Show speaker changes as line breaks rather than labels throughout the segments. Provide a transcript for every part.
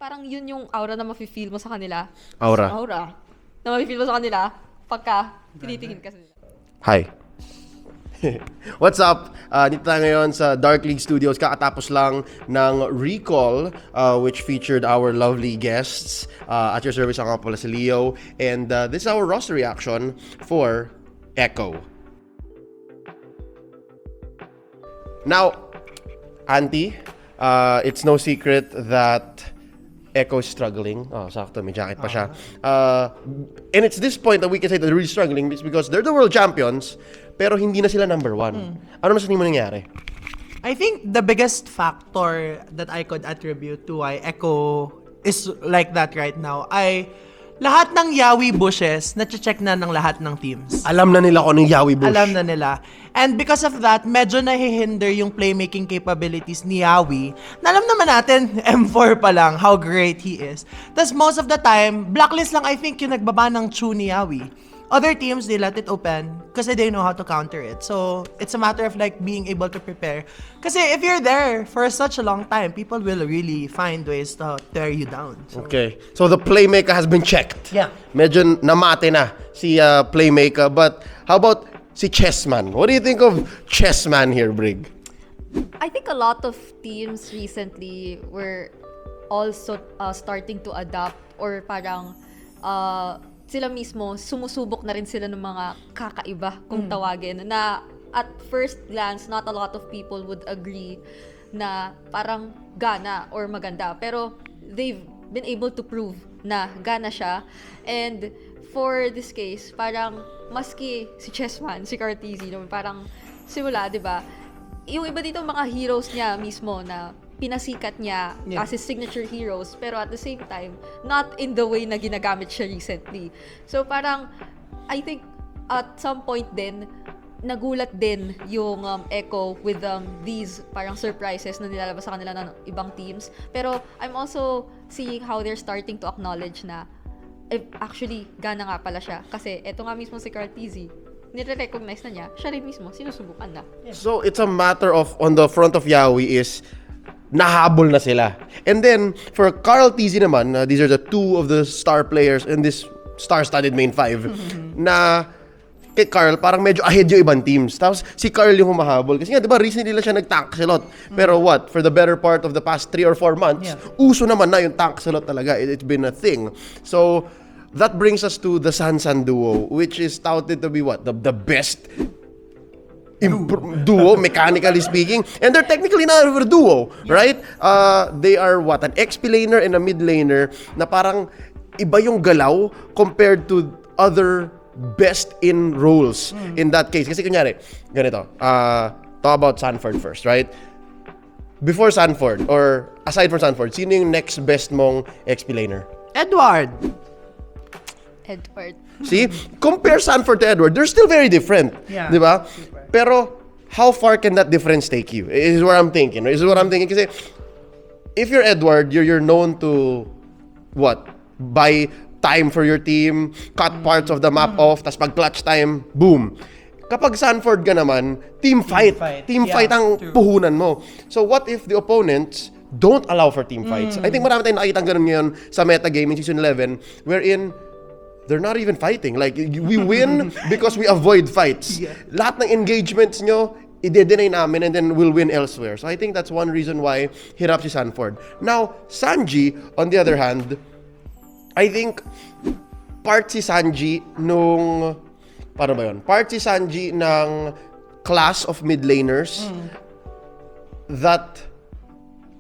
parang yun yung aura na mafe-feel mo sa kanila.
Aura.
Aura. Na mafe-feel mo sa kanila pagka tinitingin ka sa nila.
Hi. What's up? Dito tayo ngayon sa Dark League Studios. Kakatapos lang ng Recall, which featured our lovely guests. At your service, ako pala si Leo. And this is our roster reaction for Echo. Now, Auntie, it's no secret that Echo is struggling. Oh, sakto, may jacket pa siya. And it's this point that we can say that they're really struggling because they're the world champions, pero hindi na sila number one. Ano mas mo nangyari?
I think the biggest factor that I could attribute to why Echo is like that right now ay lahat ng Yawi bushes na-check na ng lahat ng teams.
Alam na nila kung anong Yawi bush.
Alam na nila. And because of that, medyo nahihinder yung playmaking capabilities ni Yawi. Na alam naman natin, M4 pa lang, how great he is. Tapos most of the time, blacklist lang I think yung nagbaba ng chew ni Yawi. Other teams, they let it open kasi they know how to counter it. So, it's a matter of like being able to prepare. Kasi if you're there for such a long time, people will really find ways to tear you down. So.
Okay. So the playmaker has been checked.
Yeah.
Medyo namate na si playmaker. But how about si Chessman? What do you think of Chessman here, Brig?
I think a lot of teams recently were also starting to adapt or parang sila mismo sumusubok na rin sila ng mga kakaiba kung tawagin na at first glance not a lot of people would agree na parang gana or maganda, pero they've been able to prove na gana siya. And for this case, parang maski si Chessman, si Cartesi, parang simula, 'di ba? Yung iba dito mga heroes niya mismo na pinasikat niya as his signature heroes, pero at the same time, not in the way na ginagamit siya recently. So parang, I think, at some point din, nagulat din yung Echo with these parang surprises na nilalabas sa kanila ng ibang teams. Pero I'm also seeing how they're starting to acknowledge na actually, gana nga pala siya. Kasi eto nga mismo si Cartesi, nire-recognize na niya, siya rin mismo, sinusubukan na.
So it's a matter of, on the front of Yawi is, nahabol na sila. And then, for Carl Tizzy naman, these are the two of the star players in this star-studded main five, na kay Carl, parang medyo ahead yung ibang teams. Tapos, si Carl yung humahabol. Kasi nga, di ba, recently lang siya nag-tank silot. Pero what? For the better part of the past 3 or 4 months, uso naman na yung tank silot talaga. It's been a thing. So, that brings us to the Sansan duo, which is touted to be what? The best duo, mechanically speaking. And they're technically not a duo, right? They are what? An XP laner and a mid laner na parang iba yung galaw compared to other best in roles in that case. Kasi kunyari, ganito, talk about Sanford first, right? Before Sanford, or aside from Sanford, sino yung next best mong XP laner?
Edward!
See? Compare Sanford to Edward. They're still very different.
Yeah.
Di ba? Pero, how far can that difference take you? Is what I'm thinking. Kasi, if you're Edward, you're known to, what? Buy time for your team, cut parts of the map off, tas pag clutch time, boom. Kapag Sanford ka naman, team fight. Team fight ang puhunan mo. So, what if the opponents don't allow for team fights? I think marami tayong nakitang ganun ngayon sa metagame in Season 11, wherein they're not even fighting. Like, we win because we avoid fights. Lahat ng engagements nyo, i-deny namin and then we'll win elsewhere. So I think that's one reason why hirap si Sanford. Now, Sanji, on the other hand, I think part si Sanji nung, paano ba yun? Part si Sanji ng class of mid laners that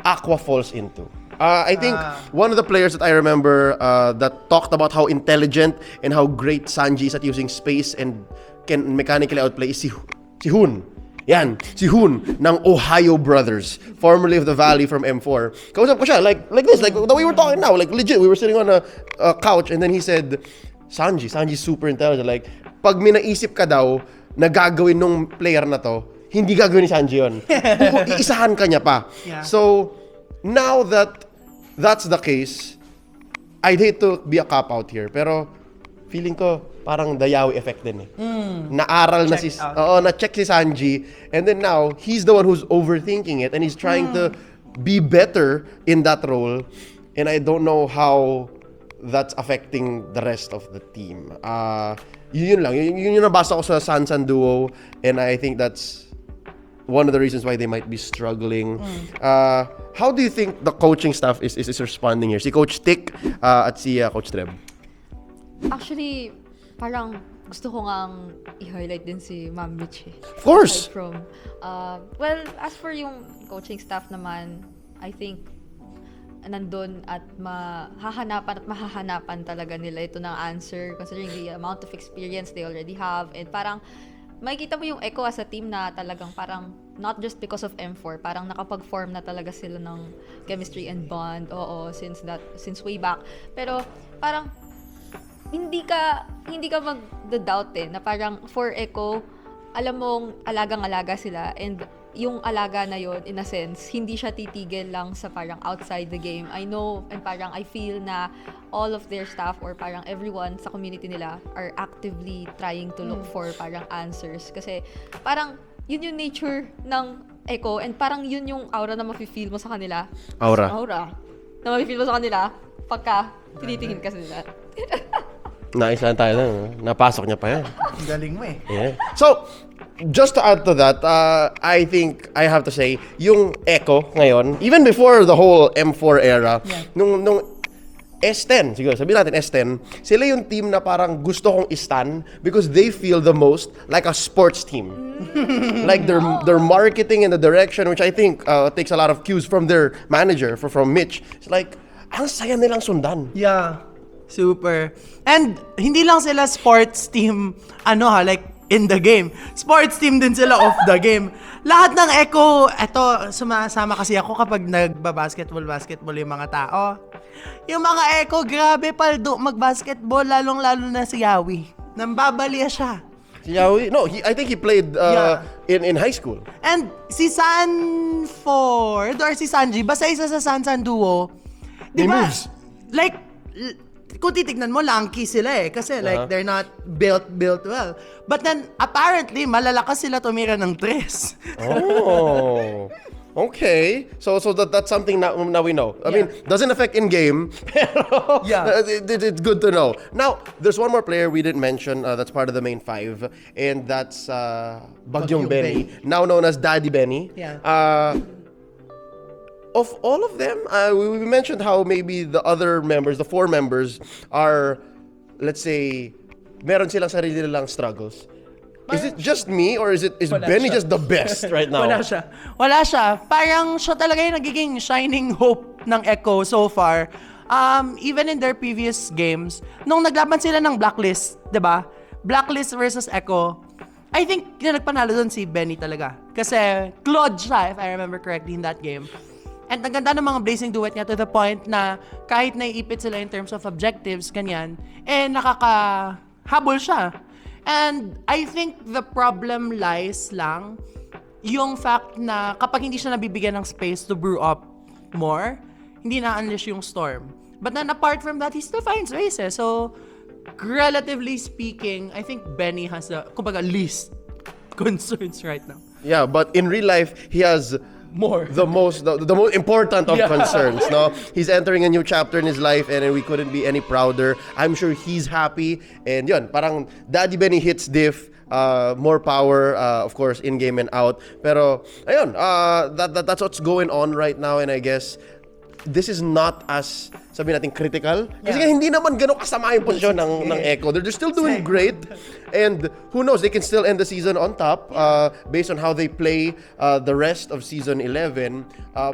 Aqua falls into. I think one of the players that I remember that talked about how intelligent and how great Sanji is at using space and can mechanically outplay is si Hoon. Yan, si Hoon ng Ohio Brothers, formerly of the Valley from M4. Kausap ko siya, like this, like the way we're talking now, like legit, we were sitting on a couch and then he said, Sanji's super intelligent. Like, pag may naisip ka daw na gagawin nung player na to, hindi gagawin ni Sanji yun. Iisahan ka niya pa.
Yeah.
So, now that that's the case, I'd hate to be a cop-out here, pero feeling ko parang Dayawi effect din eh. Naaral na na-check si Sanji, and then now, he's the one who's overthinking it, and he's trying to be better in that role. and I don't know how that's affecting the rest of the team. Yun lang. Yun yung nabasa ko sa Sansan duo, and I think that's one of the reasons why they might be struggling. How do you think the coaching staff is responding here? Si Coach Tick at si Coach Treb.
Actually, parang gusto ko ngang i-highlight din si Ma'am Mitch.
Of course!
Aside from, well, as for yung coaching staff naman, I think nandun at mahahanapan talaga nila ito ng answer considering the amount of experience they already have, and parang makikita mo yung Echo as a team na talagang parang not just because of M4, parang nakapag-form na talaga sila ng chemistry and bond, since way back. Pero parang hindi ka mag-doubt na parang for Echo, alam mong alagang-alaga sila, and yung alaga na yon in a sense, hindi siya titigil lang sa parang outside the game. I know and parang I feel na all of their staff or parang everyone sa community nila are actively trying to look for parang answers. Kasi parang yun yung nature ng Echo, and parang yun yung aura na mafe-feel mo sa kanila.
Aura.
Na mafe-feel mo sa kanila pagka tinitingin ka sa nila.
Naisahan tayo na. Napasok niya pa yan.
Galing mo eh.
Yeah. So, just to add to that, I think I have to say, yung Echo ngayon, even before the whole M4 era, nung S10, siguro, sabihin natin S10, sila yung team na parang gusto kong istan because they feel the most like a sports team. Like their marketing and the direction, which I think takes a lot of cues from their manager, from Mitch. It's like, ang saya nilang sundan.
Yeah. Super. And hindi lang sila sports team, like in the game. Sports team din sila off the game. Lahat ng Echo, sumasama kasi ako kapag basketball yung mga tao. Yung mga Echo, grabe paldo mag-basketball, lalong-lalo na si Yawi. Nambabalya siya.
Si Yawi, no, I think he played in high school.
And si Sanford or si Sanji, basta isa sa Sansan duo, di
They
ba?
moves.
Like, kung titignan mo, lanky sila eh. Kasi like, they're not built well. But then, apparently, malalakas sila tumira ng tres.
Oh, okay. So that's something now we know. I mean, doesn't affect in-game, pero it's good to know. Now, there's one more player we didn't mention that's part of the main five, and that's Bagyong Benny, now known as Daddy Benny.
Yeah.
Of all of them, we mentioned how maybe the other members, the four members, are, let's say, meron silang sarili nilang struggles. Is it just me, or is Benny just the best right now?
Wala siya. Parang siya talaga yung nagiging shining hope ng Echo so far. Even in their previous games, nung naglaban sila ng Blacklist, 'di ba? Blacklist versus Echo, I think yung nagpanalo doon si Benny talaga. Kasi Claude siya, if I remember correctly, in that game. And ang ganda ng mga blazing duet niya to the point na kahit naiipit sila in terms of objectives, ganyan, nakakahabol siya. And I think the problem lies lang yung fact na kapag hindi siya nabibigyan ng space to brew up more, hindi na-unleash yung storm. But then apart from that, he still finds ways eh. So, relatively speaking, I think Benny has the, least concerns right now.
Yeah, but in real life, he has the most important of concerns, no? He's entering a new chapter in his life, and we couldn't be any prouder. I'm sure he's happy, and yun, parang Daddy Benny hits diff, more power, of course, in game and out. Pero ayun, that's what's going on right now, and I guess this is not as, sabi natin, critical. Kasi hindi naman ganun kasama yung posisyon ng Echo. They're still doing great. And who knows, they can still end the season on top based on how they play the rest of Season 11.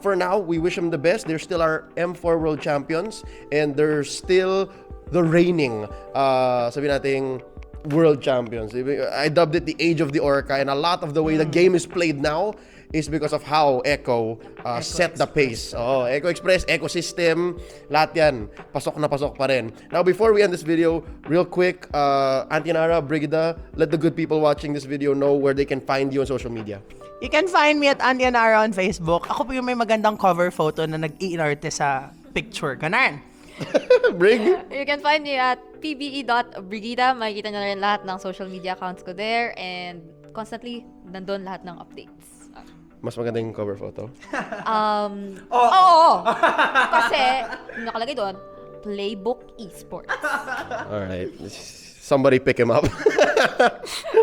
For now, we wish them the best. They're still our M4 World Champions. And they're still the reigning, sabi natin, World Champions. I dubbed it the Age of the Orca. And a lot of the way the game is played now is because of how Echo set the pace. Echo Express, ecosystem, lahat yan, pasok na pasok pa rin. Now, before we end this video, real quick, Antinara, Brigida, let the good people watching this video know where they can find you on social media.
You can find me at Antianara on Facebook. Ako po yung may magandang cover photo na nag-iinarte sa picture. Ganon.
Brig?
You can find me at pbe.brigida. Makikita nyo na rin lahat ng social media accounts ko there, and constantly nandun lahat ng updates.
Mas maganda yung cover photo.
Oo. Kasi, nakalagay doon, Playbook Esports.
Alright. Somebody pick him up.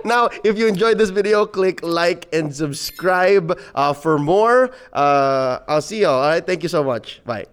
Now, if you enjoyed this video, click like and subscribe for more. I'll see y'all. Alright, thank you so much. Bye.